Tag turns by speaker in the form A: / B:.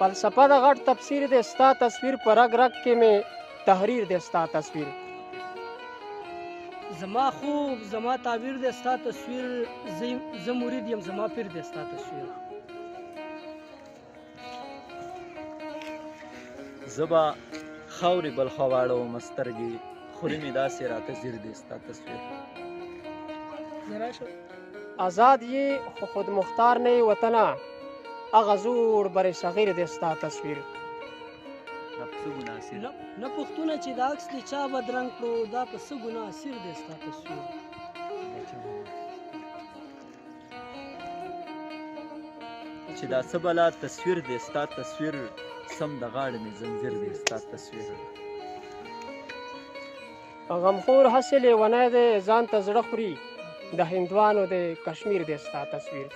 A: فلسفه د غټ تفسیر دی ستا تصویر په رګ رګ کې مې تحریر دی ستا تصویر
B: زما خوب زما تعبیر دی ستا تصویر زه مرید یم زما پیر دی ستا تصویر
C: زه به خاورې بل خوا واړوم سترګې خوري مې داسې راته ځیر دی ستا تصویر
A: آزاد یې خو خود مختار نه یې وطنه هغه زوړ بر صغیر دی ستا تصویر
C: دا په څه ګناه سیر
B: نه پوښتنه چې دا عکس دې چا بدرنګ کړو دا په څه ګناه سیر دی ستا تصویر
C: چې دا څه بلا تصویر دی ستا تصویر سم د غاړې مې زنځیر دی ستا تصویر
A: غمخور هسې لیونی دی ځان ته زړه خوري د هندوانو د کشمیر دی ستا تصویر